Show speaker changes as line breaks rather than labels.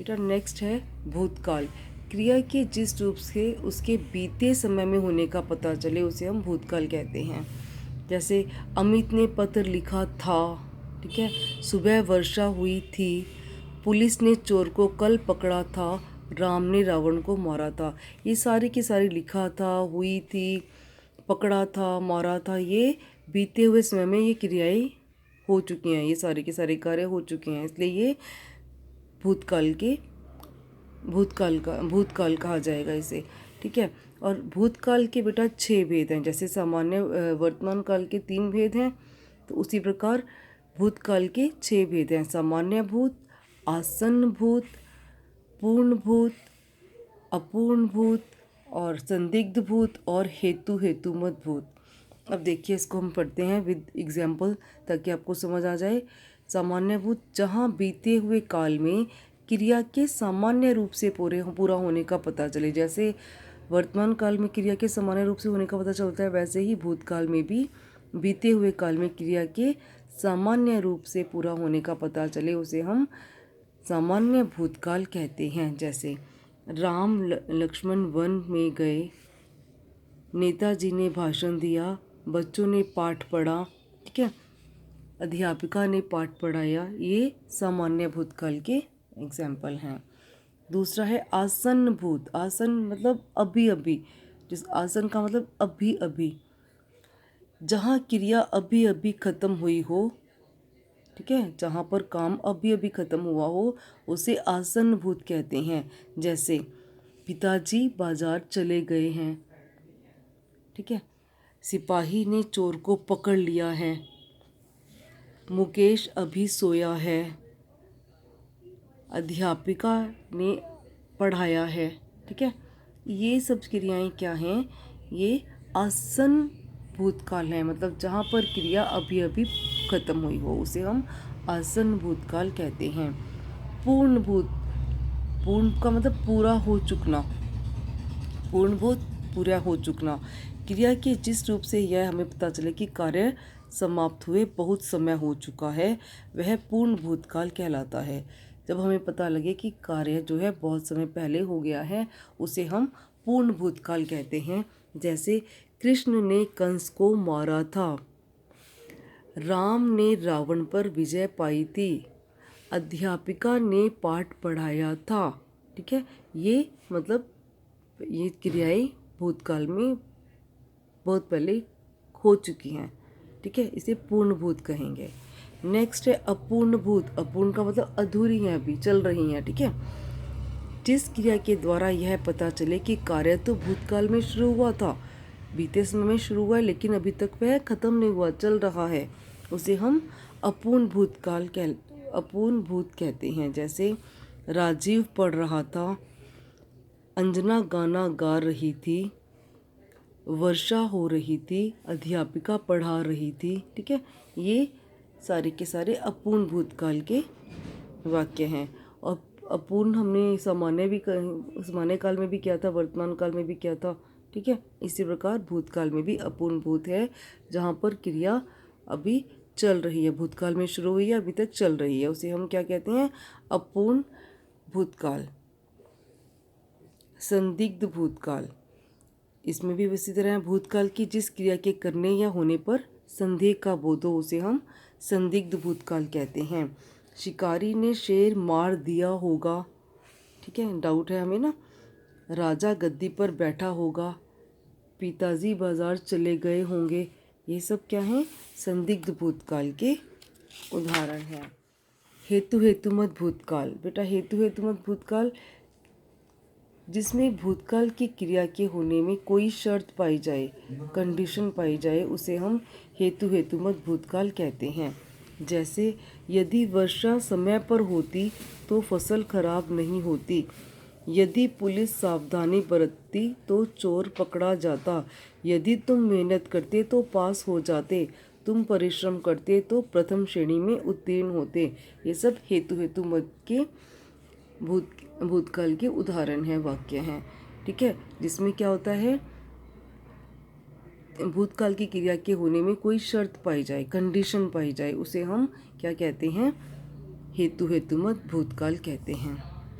बेटा नेक्स्ट है भूतकाल। क्रिया के जिस रूप से उसके बीते समय में होने का पता चले उसे हम भूतकाल कहते हैं। जैसे अमित ने पत्र लिखा था, ठीक है, सुबह वर्षा हुई थी, पुलिस ने चोर को कल पकड़ा था, राम ने रावण को मारा था। ये सारी की सारी लिखा था, हुई थी, पकड़ा था, मारा था, ये बीते हुए समय में ये क्रियाएं हो चुकी हैं, ये सारे के सारे कार्य हो चुके हैं, इसलिए ये भूतकाल कहा जाएगा इसे, ठीक है। और भूतकाल के बेटा 6 भेद हैं। जैसे सामान्य वर्तमान काल के 3 भेद हैं, तो उसी प्रकार भूतकाल के 6 भेद हैं। सामान्य भूत, आसन्न भूत, पूर्ण भूत, अपूर्ण भूत और संदिग्ध भूत और हेतुमत भूत। अब देखिए इसको हम पढ़ते हैं विद एग्जाम्पल ताकि आपको समझ आ जाए। सामान्य भूत, जहाँ बीते हुए काल में क्रिया के सामान्य रूप से पूरा होने का पता चले। जैसे वर्तमान काल में क्रिया के सामान्य रूप से होने का पता चलता है, वैसे ही भूतकाल में भी बीते हुए काल में क्रिया के सामान्य रूप से पूरा होने का पता चले उसे हम सामान्य भूतकाल कहते हैं। जैसे राम लक्ष्मण वन में गए, नेताजी ने भाषण दिया, बच्चों ने पाठ पढ़ा, ठीक है, अध्यापिका ने पाठ पढ़ाया, ये सामान्य भूतकाल के एग्जाम्पल हैं। दूसरा है आसन्न भूत। आसन्न मतलब अभी अभी, जिस आसन का मतलब अभी अभी, जहाँ क्रिया अभी अभी खत्म हुई हो, ठीक है, जहाँ पर काम अभी अभी खत्म हुआ हो उसे आसन्न भूत कहते हैं। जैसे पिताजी बाजार चले गए हैं, ठीक है, सिपाही ने चोर को पकड़ लिया है, मुकेश अभी सोया है, अध्यापिका ने पढ़ाया है, ठीक है। ये सब क्रियाएं क्या हैं, ये आसन्न भूतकाल है, मतलब जहाँ पर क्रिया अभी अभी खत्म हुई हो उसे हम आसन्न भूतकाल कहते हैं। पूर्ण भूत, पूर्ण का मतलब पूरा हो चुकना, पूर्ण भूत पूरा हो चुकना। क्रिया के जिस रूप से यह हमें पता चले कि कार्य समाप्त हुए बहुत समय हो चुका है, वह पूर्ण भूतकाल कहलाता है। जब हमें पता लगे कि कार्य जो है बहुत समय पहले हो गया है उसे हम पूर्ण भूतकाल कहते हैं। जैसे कृष्ण ने कंस को मारा था, राम ने रावण पर विजय पाई थी, अध्यापिका ने पाठ पढ़ाया था, ठीक है। ये मतलब ये क्रियाएं भूतकाल में बहुत पहले हो चुकी हैं, ठीक है, इसे पूर्ण भूत कहेंगे। नेक्स्ट है अपूर्ण भूत। अपूर्ण का मतलब अधूरी हैं, अभी चल रही हैं, ठीक है। जिस क्रिया के द्वारा यह पता चले कि कार्य तो भूतकाल में शुरू हुआ था, बीते समय में शुरू हुआ है, लेकिन अभी तक वह खत्म नहीं हुआ, चल रहा है, उसे हम अपूर्ण भूत कहते हैं। जैसे राजीव पढ़ रहा था, अंजना गाना गा रही थी, वर्षा हो रही थी, अध्यापिका पढ़ा रही थी, ठीक है। ये सारे के सारे अपूर्ण भूतकाल के वाक्य हैं। और अपूर्ण हमने सामान्य काल में भी किया था, वर्तमान काल में भी किया था, ठीक है। इसी प्रकार भूतकाल में भी अपूर्ण भूत है, जहाँ पर क्रिया अभी चल रही है, भूतकाल में शुरू हुई है, अभी तक चल रही है, उसे हम क्या कहते हैं, अपूर्ण भूतकाल। संदिग्ध भूतकाल, इसमें भी इसी तरह भूतकाल की जिस क्रिया के करने या होने पर संदेह का बोध हो उसे हम संदिग्ध भूतकाल कहते हैं। शिकारी ने शेर मार दिया होगा, ठीक है, डाउट है हमें ना। राजा गद्दी पर बैठा होगा, पिताजी बाजार चले गए होंगे, ये सब क्या हैं, संदिग्ध भूतकाल के उदाहरण हैं। हेतुमत भूतकाल। बेटा हेतुमत भूतकाल जिसमें भूतकाल की क्रिया के होने में कोई शर्त पाई जाए, कंडीशन पाई जाए, उसे हम हेतुमत भूतकाल कहते हैं। जैसे यदि वर्षा समय पर होती तो फसल खराब नहीं होती, यदि पुलिस सावधानी बरतती तो चोर पकड़ा जाता, यदि तुम मेहनत करते तो पास हो जाते, तुम परिश्रम करते तो प्रथम श्रेणी में उत्तीर्ण होते। ये सब हेतुमत के भूतकाल के उदाहरण हैं, वाक्य हैं, ठीक है। जिसमें क्या होता है, भूतकाल की क्रिया के होने में कोई शर्त पाई जाए, कंडीशन पाई जाए, उसे हम क्या कहते हैं, हेतुमत भूतकाल कहते हैं।